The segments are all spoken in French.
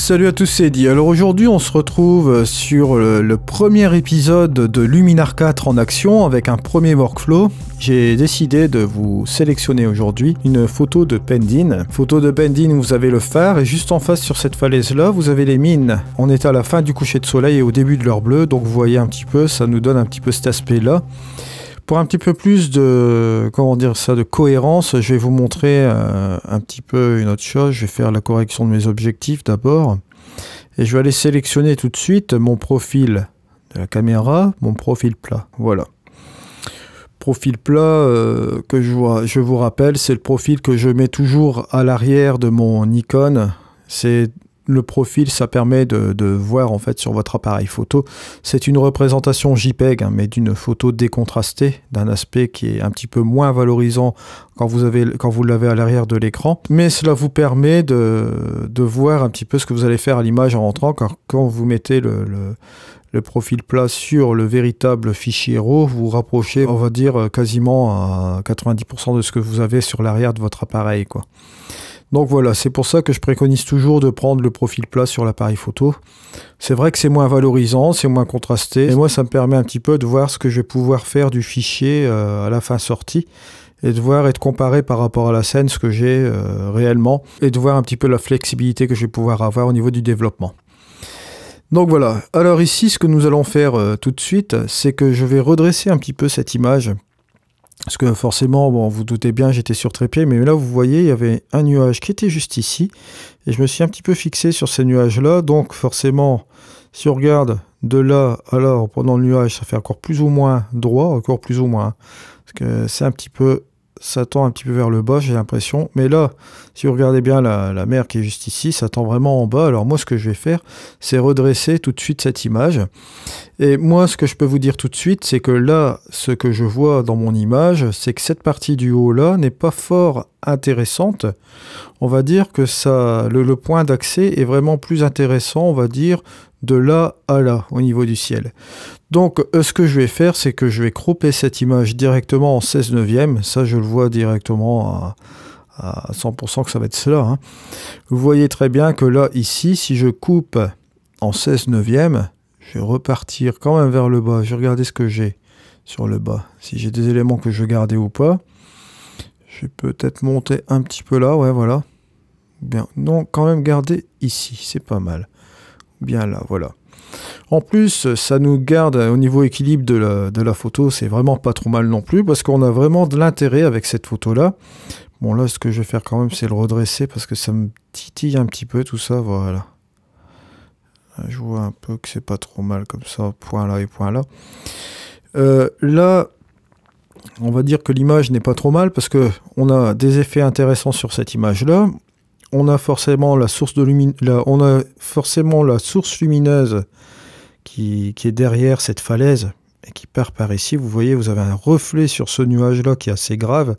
Salut à tous, c'est Eddie. Alors aujourd'hui on se retrouve sur le premier épisode de Luminar 4 en action avec un premier workflow. J'ai décidé de vous sélectionner aujourd'hui une photo de Pendeen. Photo de Pendeen, vous avez le phare et juste en face sur cette falaise là vous avez les mines. On est à la fin du coucher de soleil et au début de l'heure bleue, donc vous voyez un petit peu, ça nous donne un petit peu cet aspect là. Pour un petit peu plus de, comment dire ça, de cohérence, je vais vous montrer un petit peu une autre chose. Je vais faire la correction de mes objectifs d'abord. Et je vais aller sélectionner tout de suite mon profil de la caméra, mon profil plat. Voilà. Profil plat que je vous rappelle, c'est le profil que je mets toujours à l'arrière de mon Nikon. C'est le profil, ça permet de voir en fait sur votre appareil photo. C'est une représentation JPEG, hein, mais d'une photo décontrastée, d'un aspect qui est un petit peu moins valorisant quand vous l'avez à l'arrière de l'écran. Mais cela vous permet de voir un petit peu ce que vous allez faire à l'image en rentrant, car quand vous mettez le profil plat sur le véritable fichier RAW, vous vous rapprochez, on va dire, quasiment à 90% de ce que vous avez sur l'arrière de votre appareil, quoi. Donc voilà, c'est pour ça que je préconise toujours de prendre le profil plat sur l'appareil photo. C'est vrai que c'est moins valorisant, c'est moins contrasté. Et moi, ça me permet un petit peu de voir ce que je vais pouvoir faire du fichier à la fin sortie. Et de voir et de comparer par rapport à la scène ce que j'ai réellement. Et de voir un petit peu la flexibilité que je vais pouvoir avoir au niveau du développement. Donc voilà, alors ici, ce que nous allons faire tout de suite, c'est que je vais redresser un petit peu cette image. Parce que forcément, bon, vous doutez bien, j'étais sur trépied, mais là, vous voyez, il y avait un nuage qui était juste ici. Et je me suis un petit peu fixé sur ces nuages-là. Donc forcément, si on regarde de là, alors, pendant le nuage, ça fait encore plus ou moins droit, encore plus ou moins. Parce que c'est un petit peu, ça tend un petit peu vers le bas, j'ai l'impression. Mais là, si vous regardez bien la mer qui est juste ici, ça tend vraiment en bas. Alors moi, ce que je vais faire, c'est redresser tout de suite cette image. Et moi, ce que je peux vous dire tout de suite, c'est que là, ce que je vois dans mon image, c'est que cette partie du haut là n'est pas fort intéressante. On va dire que ça, le point d'accès est vraiment plus intéressant, on va dire, de là à là, au niveau du ciel. Donc, ce que je vais faire, c'est que je vais cropper cette image directement en 16/9. Ça, je le vois directement à 100% que ça va être cela, hein. Vous voyez très bien que là, ici, si je coupe en 16/9, je vais repartir quand même vers le bas. Je vais regarder ce que j'ai sur le bas. Si j'ai des éléments que je veux garder ou pas. Je vais peut-être monter un petit peu là. Ouais, voilà. Bien. Non, quand même garder ici. C'est pas mal. Bien là, voilà. En plus, ça nous garde au niveau équilibre de la photo. C'est vraiment pas trop mal non plus. Parce qu'on a vraiment de l'intérêt avec cette photo-là. Bon, là, ce que je vais faire quand même, c'est le redresser. Parce que ça me titille un petit peu tout ça. Voilà. Je vois un peu que c'est pas trop mal comme ça, point là et point là. Là, on va dire que l'image n'est pas trop mal parce que on a des effets intéressants sur cette image-là. On a forcément la source lumineuse qui est derrière cette falaise et qui part par ici. Vous voyez, vous avez un reflet sur ce nuage-là qui est assez grave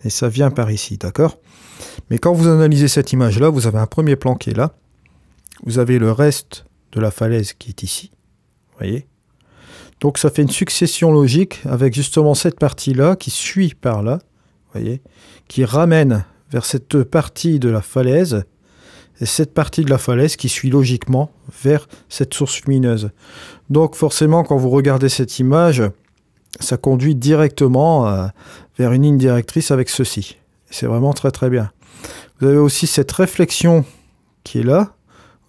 et ça vient par ici, d'accord? Mais quand vous analysez cette image-là, vous avez un premier plan qui est là. Vous avez le reste de la falaise qui est ici, vous voyez. Donc ça fait une succession logique avec justement cette partie-là qui suit par là, vous voyez, qui ramène vers cette partie de la falaise, et cette partie de la falaise qui suit logiquement vers cette source lumineuse. Donc forcément, quand vous regardez cette image, ça conduit directement vers une ligne directrice avec ceci. C'est vraiment très très bien. Vous avez aussi cette réflexion qui est là,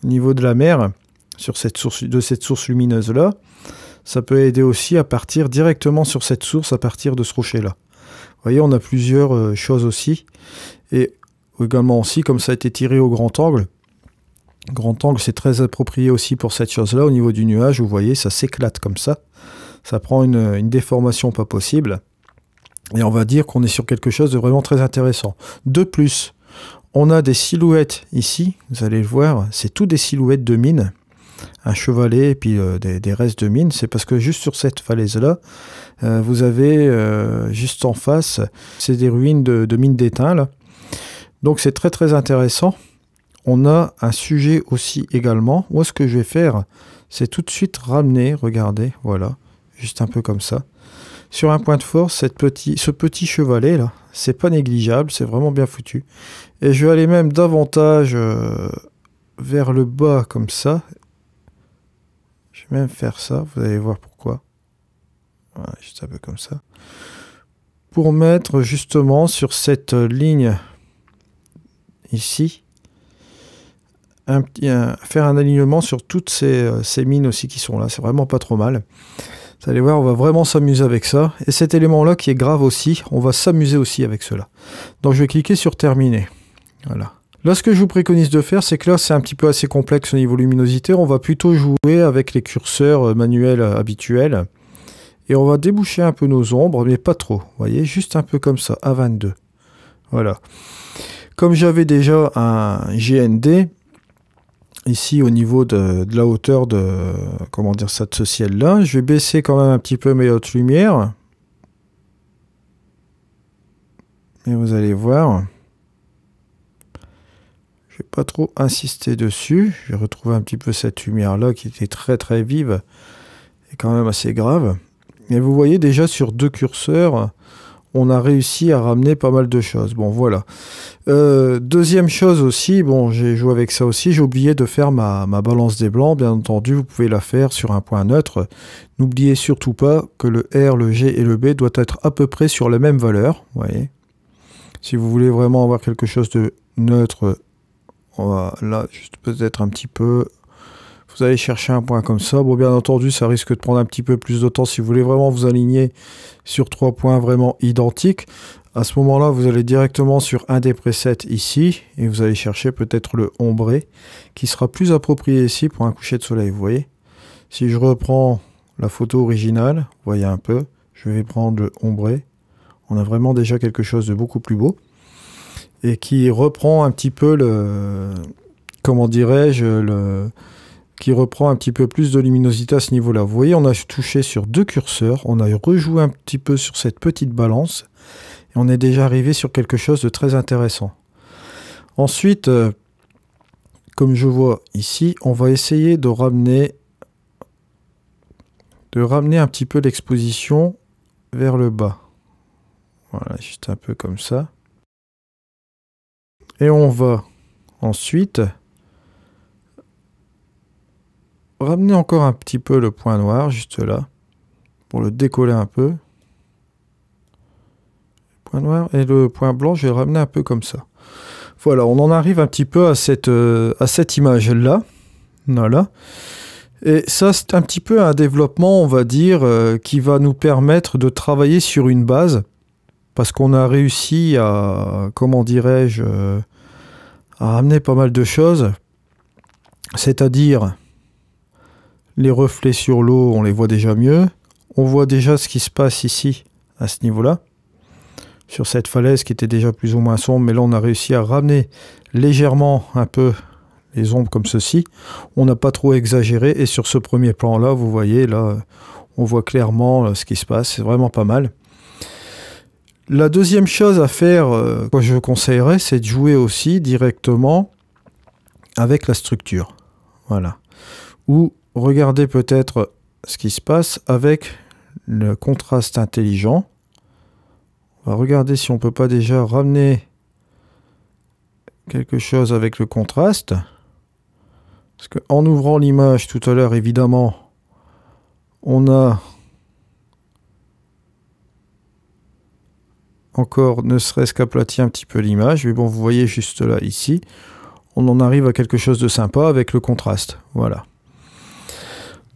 au niveau de la mer, sur cette source lumineuse là. Ça peut aider aussi à partir directement sur cette source à partir de ce rocher là. Vous voyez, on a plusieurs choses aussi. Et également aussi, comme ça a été tiré au grand angle. Grand angle, c'est très approprié aussi pour cette chose là. Au niveau du nuage, vous voyez, ça s'éclate comme ça. Ça prend une déformation pas possible. Et on va dire qu'on est sur quelque chose de vraiment très intéressant. De plus, on a des silhouettes ici. Vous allez le voir, c'est tout des silhouettes de mines. Un chevalet et puis des restes de mines. C'est parce que juste sur cette falaise-là, vous avez juste en face, c'est des ruines de mines d'étain, là. Donc c'est très très intéressant. On a un sujet aussi également. Moi, ce que je vais faire, c'est tout de suite ramener, regardez, voilà, juste un peu comme ça. Sur un point de force, ce petit chevalet là, c'est pas négligeable, c'est vraiment bien foutu. Et je vais aller même davantage vers le bas comme ça. Je vais même faire ça, vous allez voir pourquoi. Voilà, juste un peu comme ça. Pour mettre justement sur cette ligne ici, faire un alignement sur toutes ces mines aussi qui sont là. C'est vraiment pas trop mal. Vous allez voir, on va vraiment s'amuser avec ça. Et cet élément-là qui est grave aussi, on va s'amuser aussi avec cela. Donc je vais cliquer sur terminer. Voilà. Là, ce que je vous préconise de faire, c'est que là, c'est un petit peu assez complexe au niveau luminosité. On va plutôt jouer avec les curseurs manuels habituels. Et on va déboucher un peu nos ombres, mais pas trop. Vous voyez, juste un peu comme ça, à 22. Voilà. Comme j'avais déjà un GND, ici au niveau de la hauteur de, comment dire ça, de ce ciel-là, je vais baisser quand même un petit peu mes hautes lumières. Et vous allez voir... Je vais pas trop insister dessus. Je vais retrouver un petit peu cette lumière-là qui était très très vive et quand même assez grave. Et vous voyez déjà sur 2 curseurs, on a réussi à ramener pas mal de choses. Bon, voilà. Deuxième chose aussi, bon, j'ai joué avec ça aussi. J'ai oublié de faire ma balance des blancs. Bien entendu, vous pouvez la faire sur un point neutre. N'oubliez surtout pas que le R, le G et le B doivent être à peu près sur la même valeur. Vous voyez. Si vous voulez vraiment avoir quelque chose de neutre, on va là juste peut-être un petit peu, vous allez chercher un point comme ça. Bon, bien entendu, ça risque de prendre un petit peu plus de temps si vous voulez vraiment vous aligner sur 3 points vraiment identiques. À ce moment-là, vous allez directement sur un des presets ici et vous allez chercher peut-être le ombré qui sera plus approprié ici pour un coucher de soleil. Vous voyez, si je reprends la photo originale, vous voyez un peu, je vais prendre le ombré. On a vraiment déjà quelque chose de beaucoup plus beau. Et qui reprend un petit peu le, comment dirais-je, qui reprend un petit peu plus de luminosité à ce niveau-là. Vous voyez, on a touché sur 2 curseurs, on a rejoué un petit peu sur cette petite balance, et on est déjà arrivé sur quelque chose de très intéressant. Ensuite, comme je vois ici, on va essayer de ramener un petit peu l'exposition vers le bas. Voilà, juste un peu comme ça. Et on va ensuite ramener encore un petit peu le point noir, juste là, pour le décoller un peu. Le point noir et le point blanc, je vais le ramener un peu comme ça. Voilà, on en arrive un petit peu à cette image-là. Voilà. Et ça, c'est un petit peu un développement, on va dire, qui va nous permettre de travailler sur une base. Parce qu'on a réussi à, comment dirais-je, à ramener pas mal de choses. C'est-à-dire, les reflets sur l'eau, on les voit déjà mieux. On voit déjà ce qui se passe ici, à ce niveau-là. Sur cette falaise qui était déjà plus ou moins sombre. Mais là, on a réussi à ramener légèrement un peu les ombres comme ceci. On n'a pas trop exagéré. Et sur ce premier plan-là, vous voyez, là, on voit clairement ce qui se passe. C'est vraiment pas mal. La deuxième chose à faire, que je conseillerais, c'est de jouer aussi directement avec la structure. Voilà. Ou regarder peut-être ce qui se passe avec le contraste intelligent. On va regarder si on ne peut pas déjà ramener quelque chose avec le contraste. Parce qu'en ouvrant l'image tout à l'heure, évidemment, on a encore ne serait-ce qu'aplati un petit peu l'image. Mais bon, vous voyez juste là, ici, on en arrive à quelque chose de sympa avec le contraste. Voilà.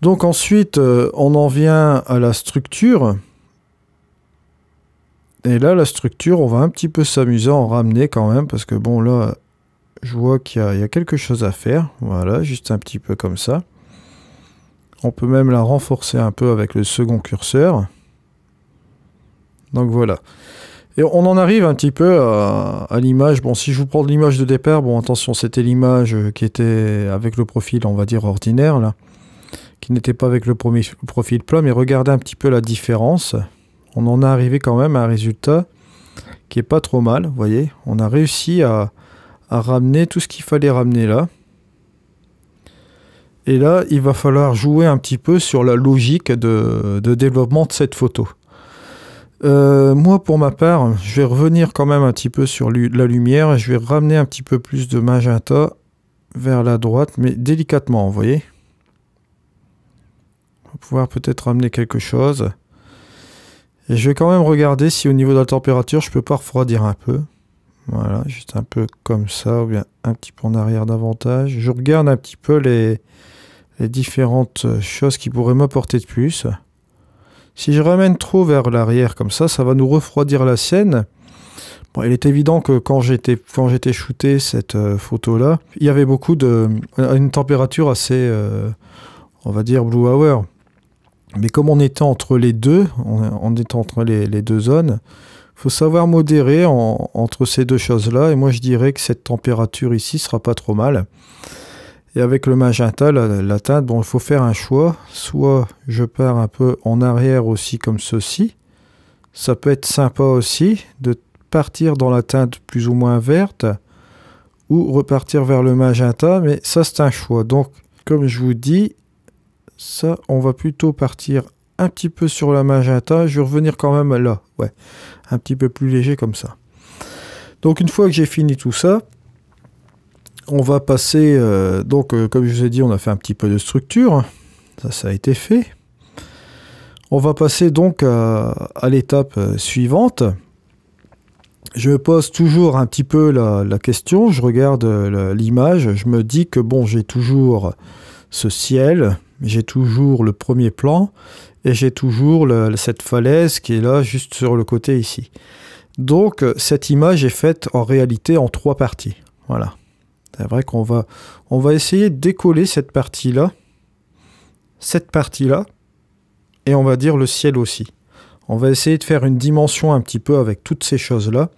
Donc ensuite, on en vient à la structure. Et là, la structure, on va un petit peu s'amuser à en ramener quand même. Parce que bon, là, je vois qu'il y a quelque chose à faire. Voilà, juste un petit peu comme ça. On peut même la renforcer un peu avec le second curseur. Donc voilà. Et on en arrive un petit peu à l'image. Bon, si je vous prends l'image de départ, bon, attention, c'était l'image qui était avec le profil, on va dire, ordinaire, là, qui n'était pas avec le profil plat, mais regardez un petit peu la différence. On en est arrivé quand même à un résultat qui est pas trop mal, vous voyez. On a réussi à ramener tout ce qu'il fallait ramener là. Et là, il va falloir jouer un petit peu sur la logique de développement de cette photo. Moi, pour ma part, je vais revenir quand même un petit peu sur la lumière. Je vais ramener un petit peu plus de magenta vers la droite, mais délicatement, vous voyez. On va pouvoir peut-être ramener quelque chose. Et je vais quand même regarder si au niveau de la température, je peux pas refroidir un peu. Voilà, juste un peu comme ça, ou bien un petit peu en arrière davantage. Je regarde un petit peu les différentes choses qui pourraient m'apporter de plus. Si je ramène trop vers l'arrière comme ça va nous refroidir la scène. Bon, il est évident que quand j'étais shooté cette photo-là, il y avait une température assez, on va dire, blue hour. Mais comme on était entre les deux, on était entre les deux zones, il faut savoir modérer entre ces deux choses-là. Et moi, je dirais que cette température ici sera pas trop mal. Et avec le magenta, la teinte, bon, il faut faire un choix. Soit je pars un peu en arrière aussi comme ceci. Ça peut être sympa aussi de partir dans la teinte plus ou moins verte ou repartir vers le magenta. Mais ça, c'est un choix. Donc, comme je vous dis, ça, on va plutôt partir un petit peu sur la magenta. Je vais revenir quand même là. Ouais, un petit peu plus léger comme ça. Donc, une fois que j'ai fini tout ça, on va passer, comme je vous ai dit, on a fait un petit peu de structure. Ça a été fait. On va passer donc à l'étape suivante. Je me pose toujours un petit peu la question. Je regarde l'image. Je me dis que bon, j'ai toujours ce ciel. J'ai toujours le premier plan. Et j'ai toujours cette falaise qui est là, juste sur le côté ici. Donc, cette image est faite en réalité en 3 parties. Voilà. C'est vrai qu'on va essayer de décoller cette partie-là, et on va dire le ciel aussi. On va essayer de faire une dimension un petit peu avec toutes ces choses-là,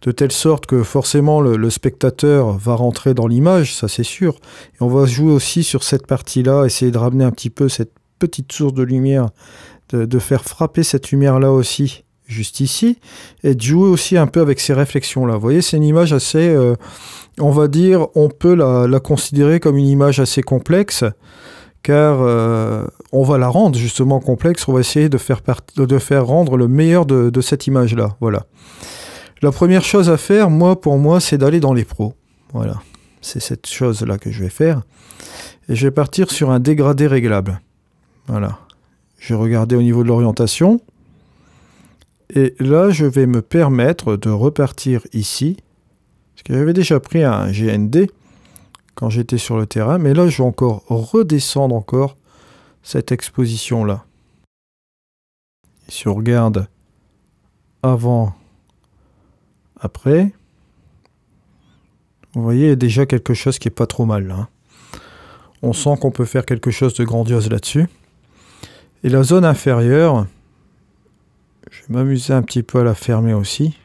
de telle sorte que forcément le spectateur va rentrer dans l'image, ça c'est sûr. Et on va jouer aussi sur cette partie-là, essayer de ramener un petit peu cette petite source de lumière, de faire frapper cette lumière-là aussi, juste ici, et de jouer aussi un peu avec ces réflexions-là. Vous voyez, c'est une image assez... on va dire, on peut la considérer comme une image assez complexe, car on va la rendre justement complexe, on va essayer de faire rendre le meilleur de cette image-là. Voilà. La première chose à faire, pour moi, c'est d'aller dans les pros. Voilà. C'est cette chose-là que je vais faire. Et je vais partir sur un dégradé réglable. Voilà. Je vais regarder au niveau de l'orientation. Et là, je vais me permettre de repartir ici. Parce que j'avais déjà pris un GND quand j'étais sur le terrain. Mais là, je vais encore redescendre cette exposition-là. Si on regarde avant, après, vous voyez, il y a déjà quelque chose qui n'est pas trop mal là. Hein. On sent qu'on peut faire quelque chose de grandiose là-dessus. Et la zone inférieure, je vais m'amuser un petit peu à la fermer aussi.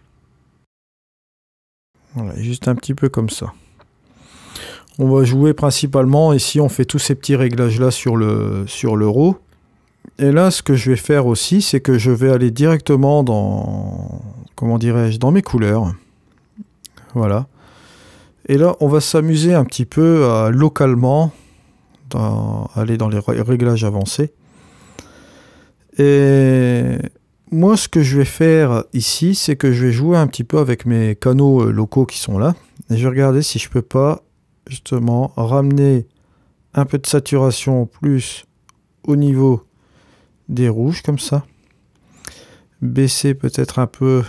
Voilà, juste un petit peu comme ça. On va jouer principalement, ici on fait tous ces petits réglages là sur le RAW. Et là ce que je vais faire aussi, c'est que je vais aller directement dans, comment dirais-je, dans mes couleurs. Voilà. Et là on va s'amuser un petit peu à localement aller dans les réglages avancés. Et moi, ce que je vais faire ici, c'est que je vais jouer un petit peu avec mes canaux locaux qui sont là. Et je vais regarder si je peux pas, justement, ramener un peu de saturation plus au niveau des rouges, comme ça. Baisser peut-être un peu,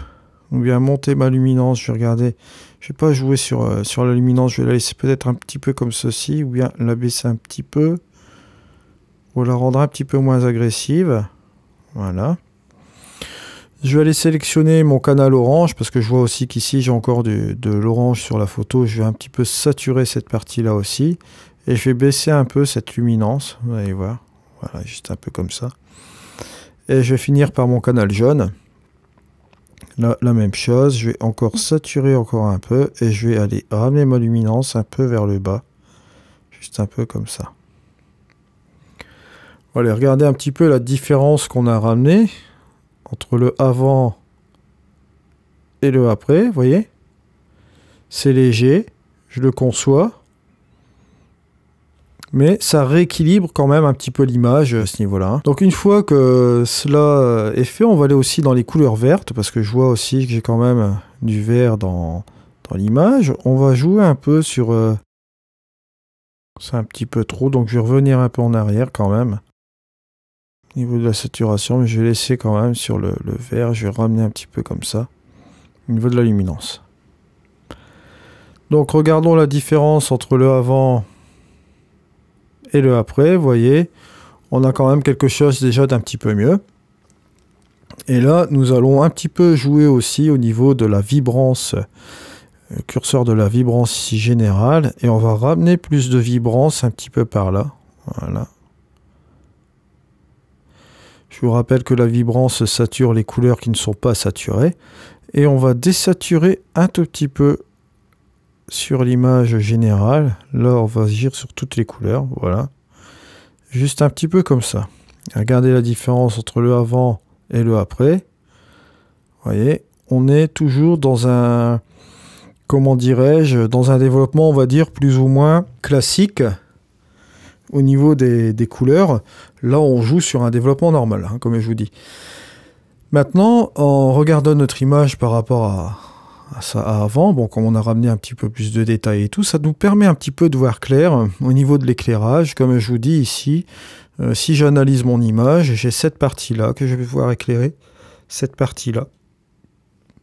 ou bien monter ma luminance. Je vais regarder. Je vais pas jouer sur la luminance. Je vais la laisser peut-être un petit peu comme ceci, ou bien la baisser un petit peu. Ou la rendre un petit peu moins agressive. Voilà. Je vais aller sélectionner mon canal orange parce que je vois aussi qu'ici j'ai encore de l'orange sur la photo. Je vais un petit peu saturer cette partie-là aussi. Et je vais baisser un peu cette luminance. Vous allez voir. Voilà, juste un peu comme ça. Et je vais finir par mon canal jaune. Là, la même chose. Je vais encore saturer encore un peu. Et je vais aller ramener ma luminance un peu vers le bas. Juste un peu comme ça. Voilà, regardez un petit peu la différence qu'on a ramenée entre le avant et le après, vous voyez. C'est léger, je le conçois, mais ça rééquilibre quand même un petit peu l'image à ce niveau-là. Donc une fois que cela est fait, on va aller aussi dans les couleurs vertes, parce que je vois aussi que j'ai quand même du vert dans l'image. On va jouer un peu sur C'est un petit peu trop, donc je vais revenir un peu en arrière quand même. Au niveau de la saturation, mais je vais laisser quand même sur le vert, je vais ramener un petit peu comme ça. Au niveau de la luminance. Donc regardons la différence entre le avant et le après, vous voyez. On a quand même quelque chose déjà d'un petit peu mieux. Et là, nous allons un petit peu jouer aussi au niveau de la vibrance, curseur de la vibrance ici générale, et on va ramener plus de vibrance un petit peu par là. Voilà. Je vous rappelle que la vibrance sature les couleurs qui ne sont pas saturées, et on va désaturer un tout petit peu sur l'image générale. Là, on va agir sur toutes les couleurs, voilà. Juste un petit peu comme ça. Regardez la différence entre le avant et le après. Vous voyez, on est toujours dans un, comment dirais-je, dans un développement, on va dire, plus ou moins classique au niveau des couleurs. Là, on joue sur un développement normal, hein, comme je vous dis. Maintenant, en regardant notre image par rapport à ça avant, bon, comme on a ramené un petit peu plus de détails et tout, ça nous permet un petit peu de voir clair au niveau de l'éclairage. Comme je vous dis ici, si j'analyse mon image, j'ai cette partie-là que je vais pouvoir éclairer, cette partie-là,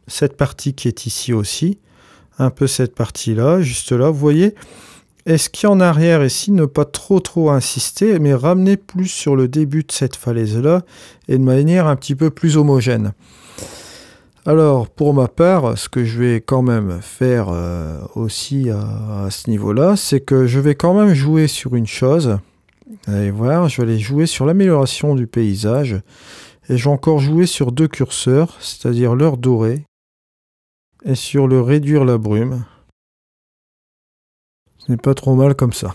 cette partie qui est ici aussi, un peu cette partie-là, juste là, vous voyez. Et ce qui est en arrière ici, ne pas trop insister, mais ramener plus sur le début de cette falaise-là, et de manière un petit peu plus homogène. Alors, pour ma part, ce que je vais quand même faire aussi à ce niveau-là, c'est que je vais quand même jouer sur une chose. Allez voir, je vais aller jouer sur l'amélioration du paysage. Et je vais encore jouer sur deux curseurs, c'est-à-dire l'heure dorée, et sur le réduire la brume. Ce n'est pas trop mal comme ça.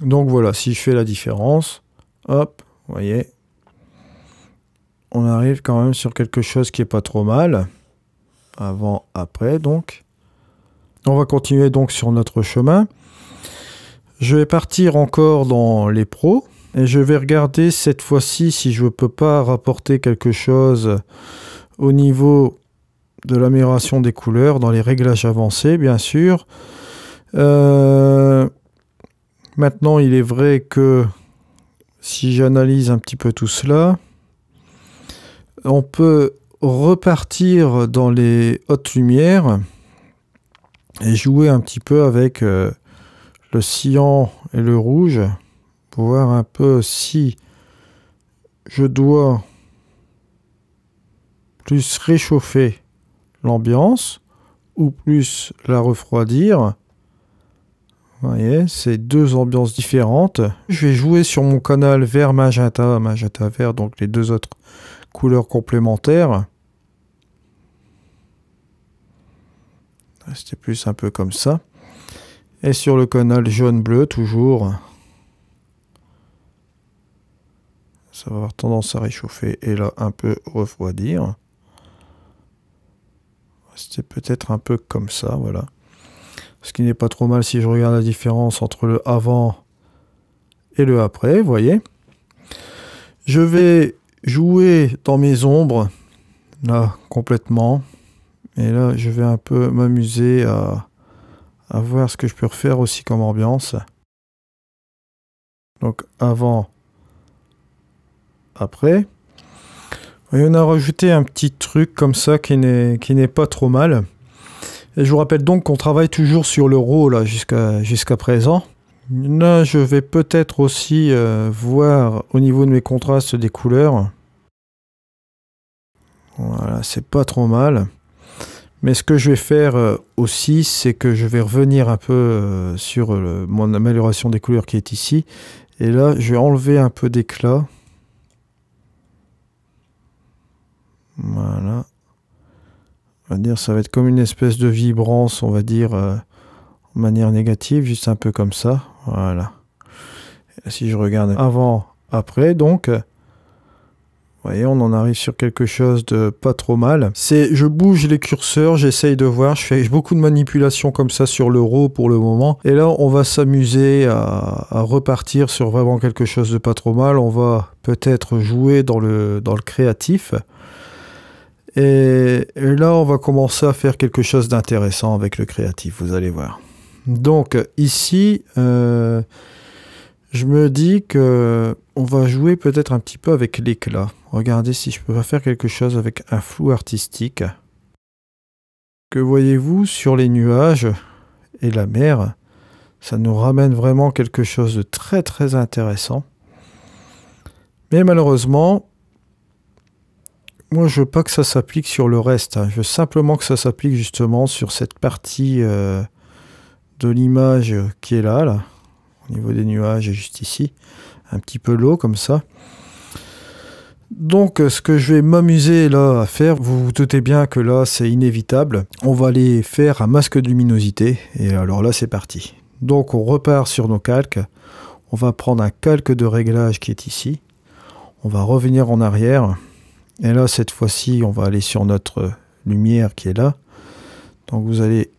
Donc voilà, si je fais la différence, hop, vous voyez, on arrive quand même sur quelque chose qui est pas trop mal. Avant, après, donc. On va continuer donc sur notre chemin. Je vais partir encore dans les pros. Et je vais regarder cette fois-ci si je ne peux pas rapporter quelque chose au niveau de l'amélioration des couleurs, dans les réglages avancés, bien sûr. Maintenant, il est vrai que si j'analyse un petit peu tout cela, on peut repartir dans les hautes lumières et jouer un petit peu avec le cyan et le rouge pour voir un peu si je dois plus réchauffer l'ambiance ou plus la refroidir. Vous voyez, c'est deux ambiances différentes. Je vais jouer sur mon canal vert magenta, magenta vert, donc les deux autres couleurs complémentaires. C'était plus un peu comme ça. Et sur le canal jaune-bleu, toujours. Ça va avoir tendance à réchauffer et là un peu refroidir. C'était peut-être un peu comme ça, voilà. Ce qui n'est pas trop mal si je regarde la différence entre le avant et le après, vous voyez. Je vais jouer dans mes ombres, là, complètement. Et là, je vais un peu m'amuser à voir ce que je peux refaire aussi comme ambiance. Donc, avant, après. Et on a rajouté un petit truc comme ça qui n'est pas trop mal. Et je vous rappelle donc qu'on travaille toujours sur le RAW là jusqu'à présent. Là, je vais peut-être aussi voir au niveau de mes contrastes des couleurs. Voilà, c'est pas trop mal. Mais ce que je vais faire aussi, c'est que je vais revenir un peu sur mon amélioration des couleurs qui est ici. Et là, je vais enlever un peu d'éclat. Voilà. On va dire ça va être comme une espèce de vibrance, on va dire, de manière négative, juste un peu comme ça. Voilà. Et si je regarde avant, après, donc, vous voyez, on en arrive sur quelque chose de pas trop mal. Je bouge les curseurs, j'essaye de voir, je fais beaucoup de manipulations comme ça sur le RAW pour le moment. Et là, on va s'amuser à repartir sur vraiment quelque chose de pas trop mal. On va peut-être jouer dans le créatif. Et là, on va commencer à faire quelque chose d'intéressant avec le créatif, vous allez voir. Donc ici, je me dis que on va jouer peut-être un petit peu avec l'éclat. Regardez si je peux pas faire quelque chose avec un flou artistique. Que voyez-vous sur les nuages et la mer? Ça nous ramène vraiment quelque chose de très très intéressant. Mais malheureusement, moi je veux pas que ça s'applique sur le reste. Je veux simplement que ça s'applique justement sur cette partie de l'image qui est là, au niveau des nuages, juste ici. Un petit peu l'eau comme ça. Donc ce que je vais m'amuser là à faire, vous vous doutez bien que là c'est inévitable. On va aller faire un masque de luminosité. Et alors là c'est parti. Donc on repart sur nos calques. On va prendre un calque de réglage qui est ici. On va revenir en arrière. Et là, cette fois-ci, on va aller sur notre lumière qui est là. Donc vous allez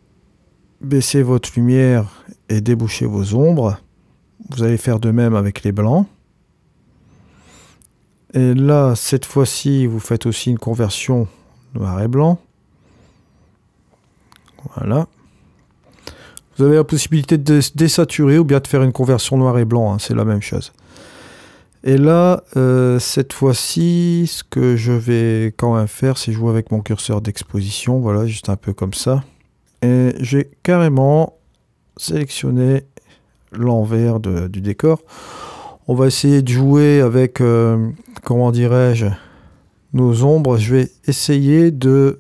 baisser votre lumière et déboucher vos ombres. Vous allez faire de même avec les blancs. Et là, cette fois-ci, vous faites aussi une conversion noir et blanc. Voilà. Vous avez la possibilité de désaturer ou bien de faire une conversion noir et blanc. Hein, c'est la même chose. Et là, cette fois-ci, ce que je vais quand même faire, c'est jouer avec mon curseur d'exposition. Voilà, juste un peu comme ça. Et j'ai carrément sélectionné l'envers du décor. On va essayer de jouer avec, comment dirais-je, nos ombres. Je vais essayer de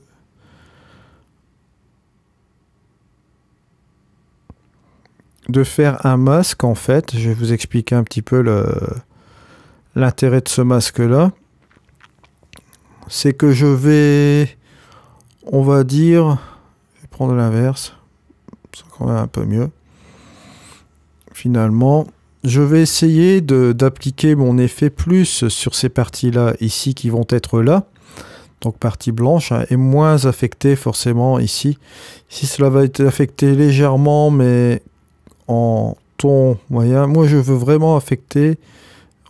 faire un masque, en fait. Je vais vous expliquer un petit peu l'intérêt de ce masque-là. C'est que je vais, on va dire, je vais prendre l'inverse, c'est quand même un peu mieux. Finalement, je vais essayer d'appliquer mon effet plus sur ces parties-là ici qui vont être là. Donc partie blanche hein, et moins affectée forcément ici. Ici cela va être affecté légèrement mais en ton moyen. Moi je veux vraiment affecter,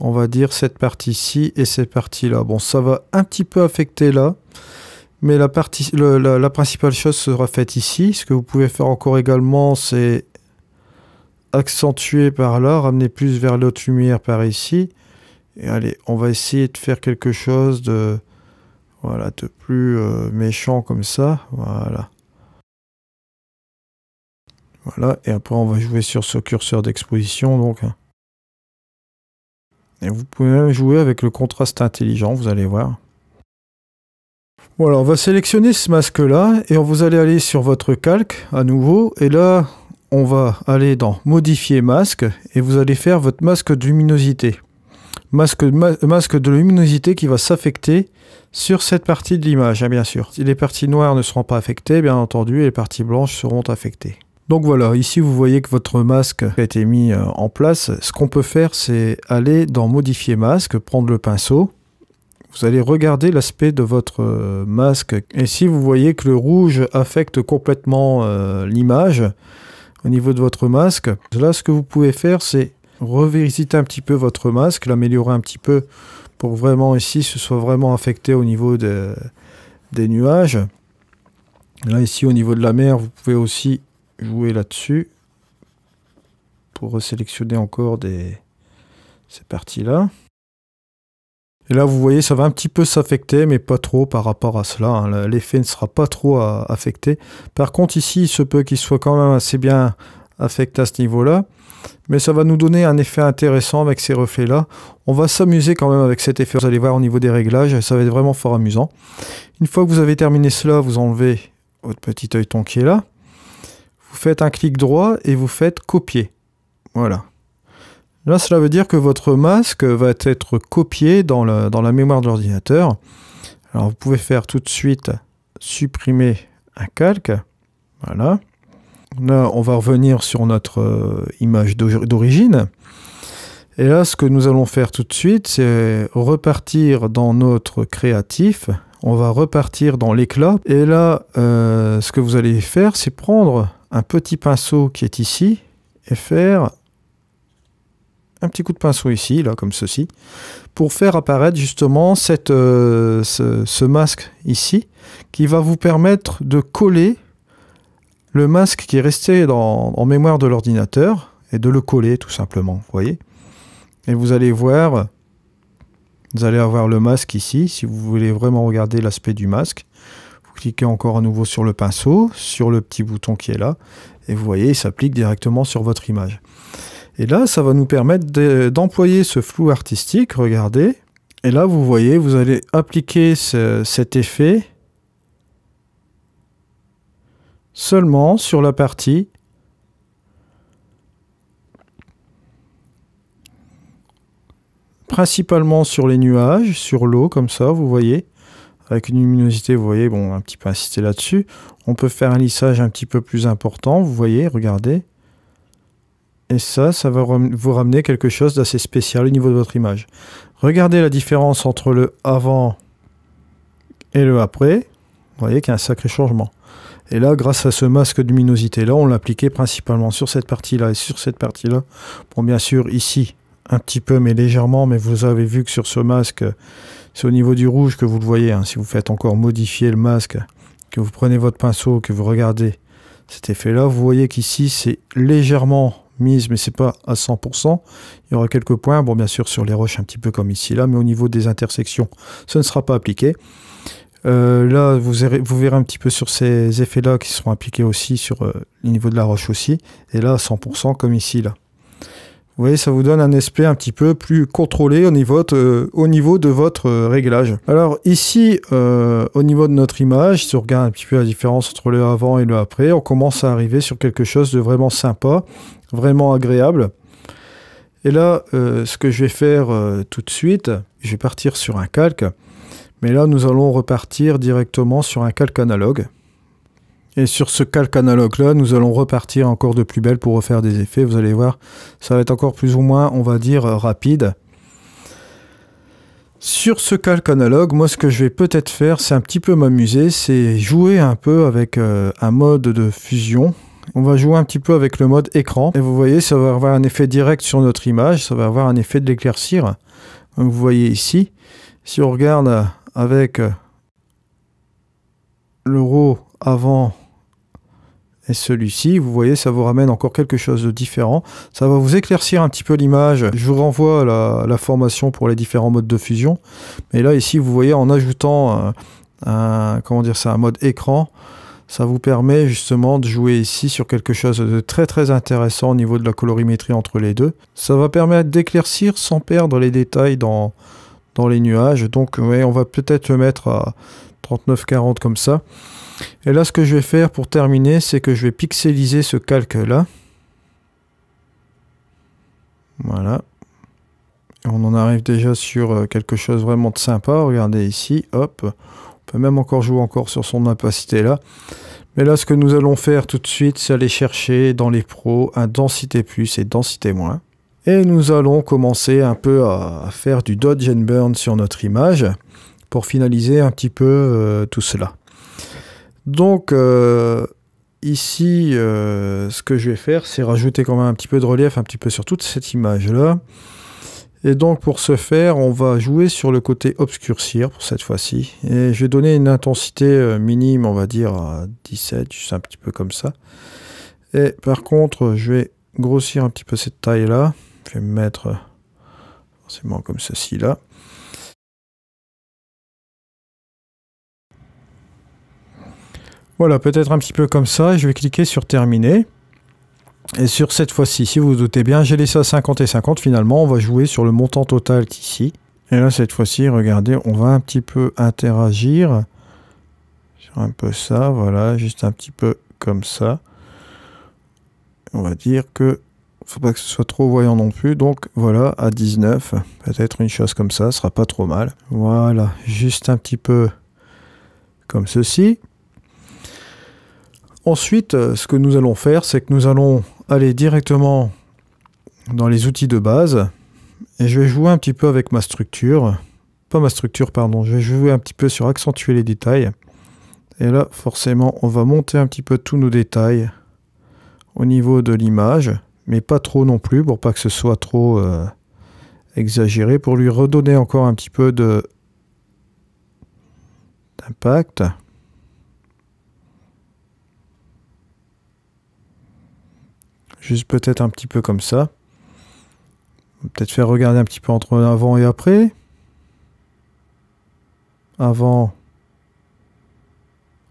on va dire, cette partie-ci et cette partie-là. Bon, ça va un petit peu affecter là. Mais la principale chose sera faite ici. Ce que vous pouvez faire encore également, c'est accentuer par là, ramener plus vers l'autre lumière par ici. Et allez, on va essayer de faire quelque chose de, voilà, de plus méchant comme ça. Voilà. Voilà, et après on va jouer sur ce curseur d'exposition donc. Et vous pouvez même jouer avec le contraste intelligent, vous allez voir. Voilà, on va sélectionner ce masque-là et vous allez aller sur votre calque à nouveau. Et là, on va aller dans Modifier masque et vous allez faire votre masque de luminosité. Masque de luminosité qui va s'affecter sur cette partie de l'image, hein, bien sûr. Les parties noires ne seront pas affectées, bien entendu, et les parties blanches seront affectées. Donc voilà, ici vous voyez que votre masque a été mis en place. Ce qu'on peut faire, c'est aller dans Modifier masque, prendre le pinceau. Vous allez regarder l'aspect de votre masque. Et si vous voyez que le rouge affecte complètement l'image au niveau de votre masque, là ce que vous pouvez faire, c'est revisiter un petit peu votre masque, l'améliorer un petit peu pour vraiment ici ce soit vraiment affecté au niveau des nuages. Là ici au niveau de la mer, vous pouvez aussi jouer là-dessus pour resélectionner encore ces parties-là. Et là, vous voyez, ça va un petit peu s'affecter, mais pas trop par rapport à cela. Hein. L'effet ne sera pas trop affecté. Par contre, ici, il se peut qu'il soit quand même assez bien affecté à ce niveau-là. Mais ça va nous donner un effet intéressant avec ces reflets-là. On va s'amuser quand même avec cet effet. Vous allez voir au niveau des réglages, ça va être vraiment fort amusant. Une fois que vous avez terminé cela, vous enlevez votre petit œilleton qui est là. Vous faites un clic droit et vous faites copier. Voilà. Là, cela veut dire que votre masque va être copié dans la mémoire de l'ordinateur. Alors, vous pouvez faire tout de suite supprimer un calque. Voilà. Là, on va revenir sur notre image d'origine. Et là, ce que nous allons faire tout de suite, c'est repartir dans notre créatif. On va repartir dans l'éclat. Et là, ce que vous allez faire, c'est prendre un petit pinceau qui est ici et faire un petit coup de pinceau ici, là, comme ceci, pour faire apparaître justement ce masque ici, qui va vous permettre de coller le masque qui est resté en mémoire de l'ordinateur et de le coller tout simplement, vous voyez. Et vous allez voir, vous allez avoir le masque ici, si vous voulez vraiment regarder l'aspect du masque. Vous cliquez encore à nouveau sur le pinceau, sur le petit bouton qui est là, et vous voyez, il s'applique directement sur votre image. Et là, ça va nous permettre d'employer ce flou artistique, regardez. Et là, vous voyez, vous allez appliquer cet effet seulement sur la partie principalement sur les nuages, sur l'eau, comme ça, vous voyez. Avec une luminosité, vous voyez, bon, un petit peu insister là-dessus. On peut faire un lissage un petit peu plus important, vous voyez, regardez. Et ça va vous ramener quelque chose d'assez spécial au niveau de votre image. Regardez la différence entre le avant et le après. Vous voyez qu'il y a un sacré changement. Et là, grâce à ce masque de luminosité-là, on l'appliquait principalement sur cette partie-là et sur cette partie-là. Bon, bien sûr, ici, un petit peu, mais légèrement, mais vous avez vu que sur ce masque, c'est au niveau du rouge que vous le voyez. Hein. Si vous faites encore modifier le masque, que vous prenez votre pinceau, que vous regardez cet effet-là, vous voyez qu'ici, c'est légèrement mise, mais c'est pas à 100%. Il y aura quelques points, bon, bien sûr, sur les roches, un petit peu comme ici, là, mais au niveau des intersections, ce ne sera pas appliqué. Là, vous verrez un petit peu sur ces effets-là qui seront appliqués aussi sur le niveau de la roche aussi. Et là, à 100% comme ici, là. Vous voyez, ça vous donne un aspect un petit peu plus contrôlé au niveau de votre réglage. Alors ici, au niveau de notre image, si on regarde un petit peu la différence entre le avant et le après, on commence à arriver sur quelque chose de vraiment sympa, vraiment agréable. Et là, ce que je vais faire tout de suite, je vais partir sur un calque. Mais là, nous allons repartir directement sur un calque analogue. Et sur ce calque analogue-là, nous allons repartir encore de plus belle pour refaire des effets. Vous allez voir, ça va être encore plus ou moins, on va dire, rapide. Sur ce calque analogue, moi, ce que je vais peut-être faire, c'est un petit peu m'amuser, c'est jouer un peu avec un mode de fusion. On va jouer un petit peu avec le mode écran. Et vous voyez, ça va avoir un effet direct sur notre image, ça va avoir un effet de l'éclaircir. Vous voyez ici, si on regarde avec le RAW avant et celui-ci, vous voyez, ça vous ramène encore quelque chose de différent. Ça va vous éclaircir un petit peu l'image. Je vous renvoie à la formation pour les différents modes de fusion. Mais là, ici, vous voyez, en ajoutant un mode écran, ça vous permet justement de jouer ici sur quelque chose de très très intéressant au niveau de la colorimétrie entre les deux. Ça va permettre d'éclaircir sans perdre les détails dans les nuages. Donc, ouais, on va peut-être le mettre à 39-40 comme ça. Et là, ce que je vais faire pour terminer, c'est que je vais pixeliser ce calque-là. Voilà. Et on en arrive déjà sur quelque chose vraiment de sympa. Regardez ici, hop. On peut même encore jouer sur son opacité là. Mais là, ce que nous allons faire tout de suite, c'est aller chercher dans les pros un densité plus et densité moins. Et nous allons commencer un peu à faire du dodge and burn sur notre image pour finaliser un petit peu tout cela. Donc ici, ce que je vais faire, c'est rajouter quand même un petit peu de relief un petit peu sur toute cette image-là. Et donc pour ce faire, on va jouer sur le côté obscurcir pour cette fois-ci. Et je vais donner une intensité minime, on va dire à 17, juste un petit peu comme ça. Et par contre, je vais grossir un petit peu cette taille-là. Je vais me mettre forcément comme ceci là. Voilà, peut-être un petit peu comme ça. Je vais cliquer sur terminer. Et sur cette fois-ci, si vous vous doutez bien, j'ai laissé à 50 et 50. Finalement, on va jouer sur le montant total ici. Et là, cette fois-ci, regardez, on va un petit peu interagir sur un peu ça. Voilà, juste un petit peu comme ça. On va dire que faut pas que ce soit trop voyant non plus. Donc voilà, à 19, peut-être une chose comme ça, ce sera pas trop mal. Voilà, juste un petit peu comme ceci. Ensuite, ce que nous allons faire, c'est que nous allons aller directement dans les outils de base et je vais jouer un petit peu avec ma structure. Pas ma structure, pardon. Je vais jouer un petit peu sur accentuer les détails. Et là, forcément, on va monter un petit peu tous nos détails au niveau de l'image, mais pas trop non plus pour pas que ce soit trop exagéré, pour lui redonner encore un petit peu d'impact. Juste peut-être un petit peu comme ça. Peut-être faire regarder un petit peu entre avant et après. Avant.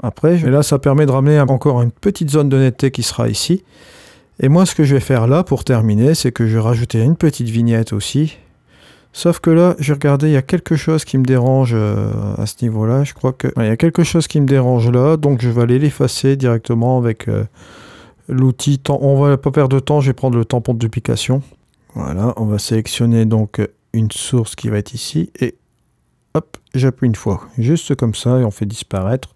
Après. Et là, ça permet de ramener encore une petite zone de netteté qui sera ici. Et moi, ce que je vais faire là, pour terminer, c'est que je vais rajouter une petite vignette aussi. Sauf que là, j'ai regardé, il y a quelque chose qui me dérange à ce niveau-là. Je crois que... il y a quelque chose qui me dérange là, donc je vais aller l'effacer directement avec l'outil. On va pas perdre de temps, je vais prendre le tampon de duplication. Voilà, on va sélectionner donc une source qui va être ici. Et hop, j'appuie une fois. Juste comme ça, et on fait disparaître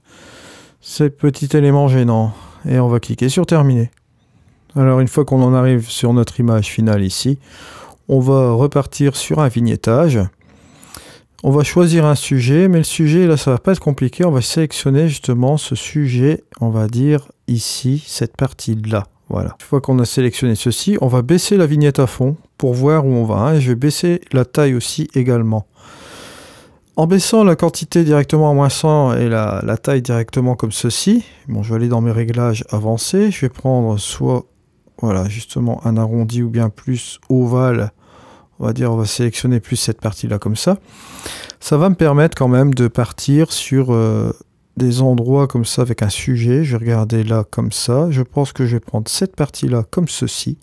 ces petits éléments gênants. Et on va cliquer sur terminer. Alors une fois qu'on en arrive sur notre image finale ici, on va repartir sur un vignettage. On va choisir un sujet, mais le sujet là ça va pas être compliqué. On va sélectionner justement ce sujet, on va dire ici, cette partie là. Voilà. Une fois qu'on a sélectionné ceci, on va baisser la vignette à fond pour voir où on va. Hein, et je vais baisser la taille aussi également. En baissant la quantité directement à -100 et la taille directement comme ceci, bon, je vais aller dans mes réglages avancés. Je vais prendre soit voilà, justement un arrondi ou bien plus ovale. On va dire, on va sélectionner plus cette partie-là comme ça. Ça va me permettre quand même de partir sur des endroits comme ça avec un sujet. Je vais regarder là comme ça. Je pense que je vais prendre cette partie-là comme ceci.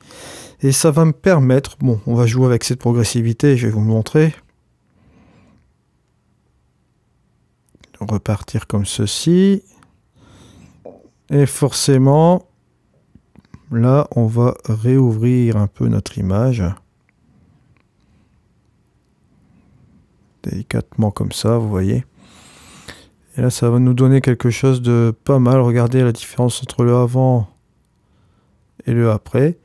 Et ça va me permettre, bon, on va jouer avec cette progressivité, je vais vous le montrer. Repartir comme ceci. Et forcément... là, on va réouvrir un peu notre image. Délicatement comme ça, vous voyez. Et là, ça va nous donner quelque chose de pas mal. Regardez la différence entre le avant et le après.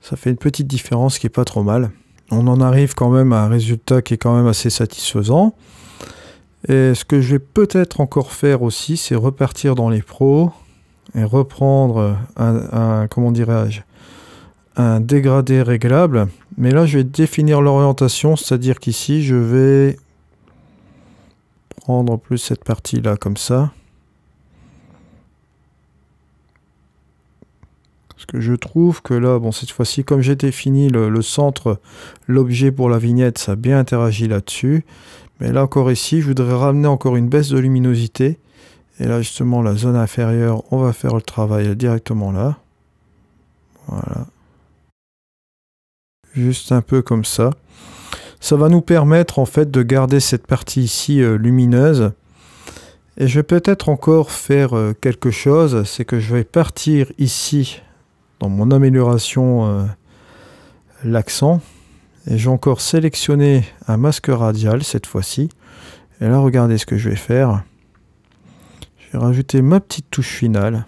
Ça fait une petite différence qui est pas trop mal. On en arrive quand même à un résultat qui est quand même assez satisfaisant. Et ce que je vais peut-être encore faire aussi, c'est repartir dans les pros et reprendre comment dirais-je, un dégradé réglable. Mais là, je vais définir l'orientation, c'est-à-dire qu'ici, je vais prendre plus cette partie-là, comme ça. Parce que je trouve que là, bon, cette fois-ci, comme j'ai défini le centre, l'objet pour la vignette, ça a bien interagi là-dessus. Mais là, encore ici, je voudrais ramener encore une baisse de luminosité. Et là, justement, la zone inférieure, on va faire le travail directement là. Voilà. Juste un peu comme ça. Ça va nous permettre, en fait, de garder cette partie ici lumineuse. Et je vais peut-être encore faire quelque chose. C'est que je vais partir ici, dans mon amélioration, l'accent. Et je vais encore sélectionner un masque radial, cette fois-ci. Et là, regardez ce que je vais faire. Je vais rajouter ma petite touche finale.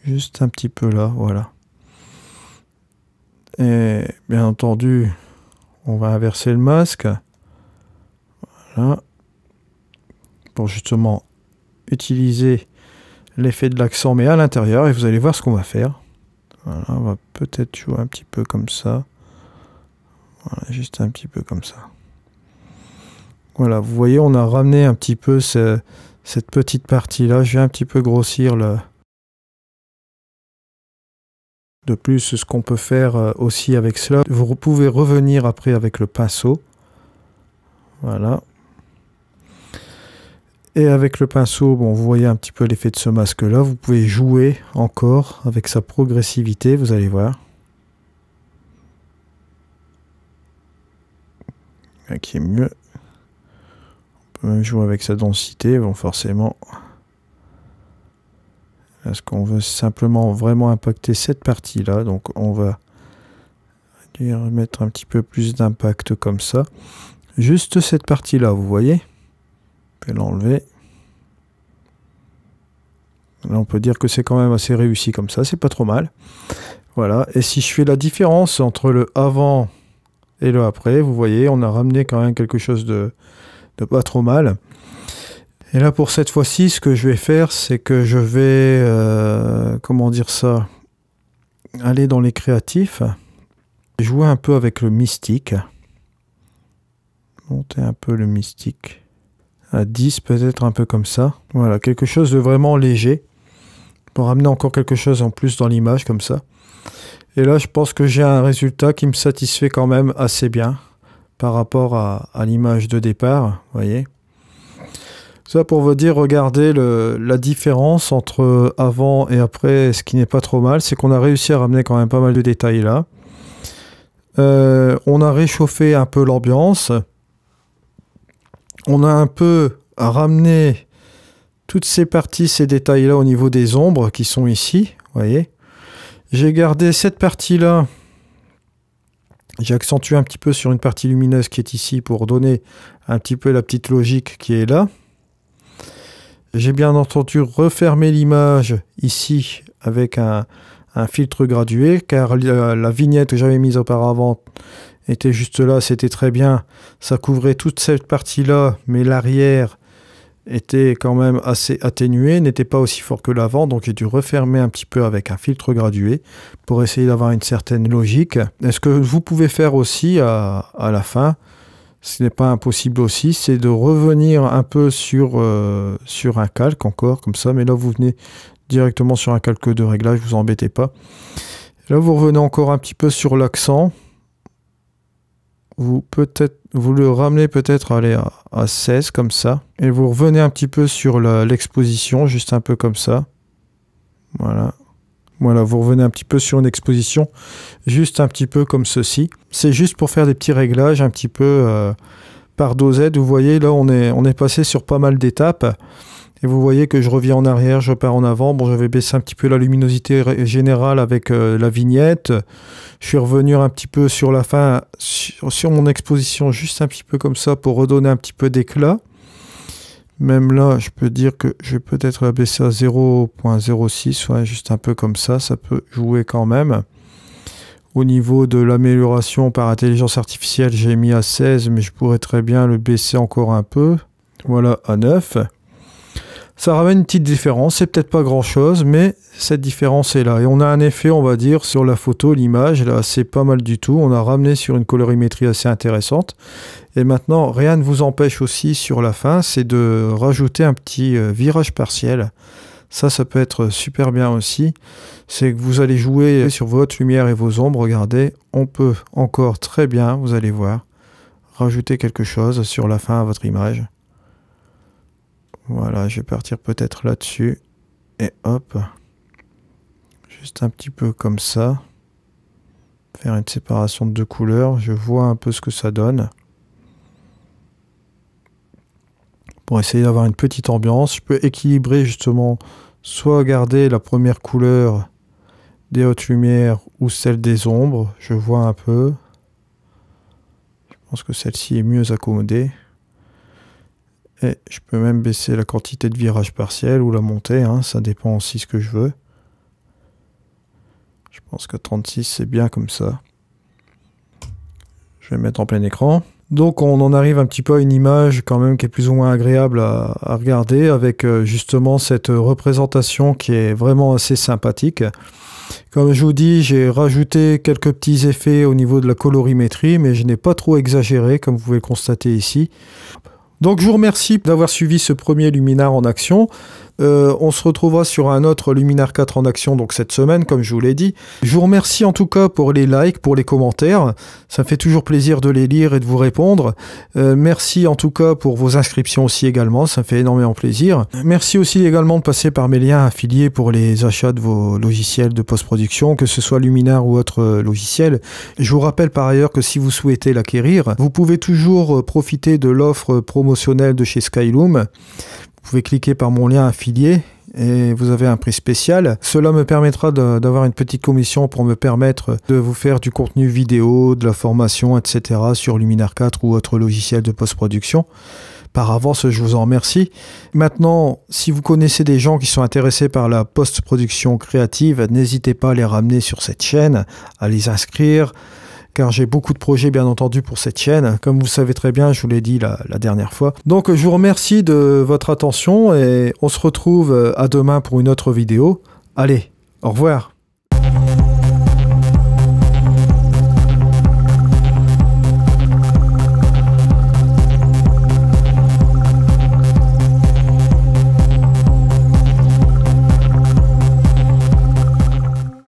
Juste un petit peu là, voilà. Et bien entendu, on va inverser le masque. Voilà. Pour justement utiliser l'effet de l'accent, mais à l'intérieur. Et vous allez voir ce qu'on va faire. Voilà, on va peut-être jouer un petit peu comme ça. Voilà, juste un petit peu comme ça. Voilà, vous voyez, on a ramené un petit peu cette petite partie-là. Je vais un petit peu grossir le... De plus, ce qu'on peut faire aussi avec cela, vous pouvez revenir après avec le pinceau. Voilà. Et avec le pinceau, bon, vous voyez un petit peu l'effet de ce masque-là. Vous pouvez jouer encore avec sa progressivité, vous allez voir. Qui est mieux. On peut même jouer avec sa densité, bon, forcément. Là, ce qu'on veut, c'est simplement vraiment impacter cette partie-là. Donc, on va mettre un petit peu plus d'impact comme ça. Juste cette partie-là, vous voyez. On peut l'enlever. Là, on peut dire que c'est quand même assez réussi comme ça. C'est pas trop mal. Voilà. Et si je fais la différence entre le avant et le après, vous voyez, on a ramené quand même quelque chose de pas trop mal. Et là, pour cette fois-ci, ce que je vais faire, c'est que je vais, comment dire ça, aller dans les créatifs, jouer un peu avec le mystique, monter un peu le mystique. à 10 peut-être, un peu comme ça. Voilà, quelque chose de vraiment léger pour amener encore quelque chose en plus dans l'image comme ça. Et là, je pense que j'ai un résultat qui me satisfait quand même assez bien par rapport à l'image de départ, vous voyez. Ça pour vous dire, regardez la différence entre avant et après, ce qui n'est pas trop mal, c'est qu'on a réussi à ramener quand même pas mal de détails là. On a réchauffé un peu l'ambiance. On a un peu ramené toutes ces parties, ces détails là au niveau des ombres qui sont ici, vous voyez. J'ai gardé cette partie-là. J'ai accentué un petit peu sur une partie lumineuse qui est ici pour donner un petit peu la petite logique qui est là. J'ai bien entendu refermé l'image ici avec un filtre gradué car la vignette que j'avais mise auparavant était juste là, c'était très bien. Ça couvrait toute cette partie-là, mais l'arrière était quand même assez atténué, n'était pas aussi fort que l'avant, donc j'ai dû refermer un petit peu avec un filtre gradué pour essayer d'avoir une certaine logique. Est-ce que vous pouvez faire aussi à la fin, ce n'est pas impossible aussi, c'est de revenir un peu sur un calque encore, comme ça, mais là vous venez directement sur un calque de réglage, vous embêtez pas. Là vous revenez encore un petit peu sur l'accent. Vous le ramenez peut-être à 16 comme ça. Et vous revenez un petit peu sur l'exposition, juste un peu comme ça. Voilà. Voilà, vous revenez un petit peu sur une exposition, juste un petit peu comme ceci. C'est juste pour faire des petits réglages un petit peu par dosette. Vous voyez, là on est passé sur pas mal d'étapes. Et vous voyez que je reviens en arrière, je pars en avant. Bon, j'avais baissé un petit peu la luminosité générale avec la vignette. Je suis revenu un petit peu sur la fin, sur mon exposition, juste un petit peu comme ça pour redonner un petit peu d'éclat. Même là, je peux dire que je vais peut-être la baisser à 0.06, ouais, juste un peu comme ça. Ça peut jouer quand même. Au niveau de l'amélioration par intelligence artificielle, j'ai mis à 16, mais je pourrais très bien le baisser encore un peu. Voilà, à 9. Ça ramène une petite différence, c'est peut-être pas grand chose, mais cette différence est là. Et on a un effet, on va dire, sur la photo, l'image, là c'est pas mal du tout. On a ramené sur une colorimétrie assez intéressante. Et maintenant, rien ne vous empêche aussi sur la fin, c'est de rajouter un petit virage partiel. Ça peut être super bien aussi. C'est que vous allez jouer sur votre lumière et vos ombres. Regardez, on peut encore très bien, vous allez voir, rajouter quelque chose sur la fin à votre image. Voilà, je vais partir peut-être là-dessus. Et hop. Juste un petit peu comme ça. Faire une séparation de deux couleurs. Je vois un peu ce que ça donne. Pour essayer d'avoir une petite ambiance. Je peux équilibrer justement, soit garder la première couleur des hautes lumières ou celle des ombres. Je vois un peu. Je pense que celle-ci est mieux accommodée. Et je peux même baisser la quantité de virage partiel ou la monter, hein, ça dépend aussi ce que je veux. Je pense que 36 c'est bien comme ça. Je vais mettre en plein écran. Donc on en arrive un petit peu à une image quand même qui est plus ou moins agréable à regarder avec justement cette représentation qui est vraiment assez sympathique. Comme je vous dis, j'ai rajouté quelques petits effets au niveau de la colorimétrie, mais je n'ai pas trop exagéré comme vous pouvez le constater ici. Donc je vous remercie d'avoir suivi ce premier Luminar en action. On se retrouvera sur un autre Luminar 4 en action donc cette semaine, comme je vous l'ai dit. Je vous remercie en tout cas pour les likes, pour les commentaires. Ça me fait toujours plaisir de les lire et de vous répondre. Merci en tout cas pour vos inscriptions aussi également, ça me fait énormément plaisir. Merci aussi également de passer par mes liens affiliés pour les achats de vos logiciels de post-production, que ce soit Luminar ou autre logiciel. Je vous rappelle par ailleurs que si vous souhaitez l'acquérir, vous pouvez toujours profiter de l'offre promotionnelle de chez Skyloom. Vous pouvez cliquer par mon lien affilié et vous avez un prix spécial. Cela me permettra d'avoir une petite commission pour me permettre de vous faire du contenu vidéo, de la formation, etc. sur Luminar 4 ou autre logiciel de post-production. Par avance, je vous en remercie. Maintenant, si vous connaissez des gens qui sont intéressés par la post-production créative, n'hésitez pas à les ramener sur cette chaîne, à les inscrire, car j'ai beaucoup de projets bien entendu pour cette chaîne, comme vous savez très bien, je vous l'ai dit la dernière fois. Donc je vous remercie de votre attention et on se retrouve à demain pour une autre vidéo. Allez, au revoir.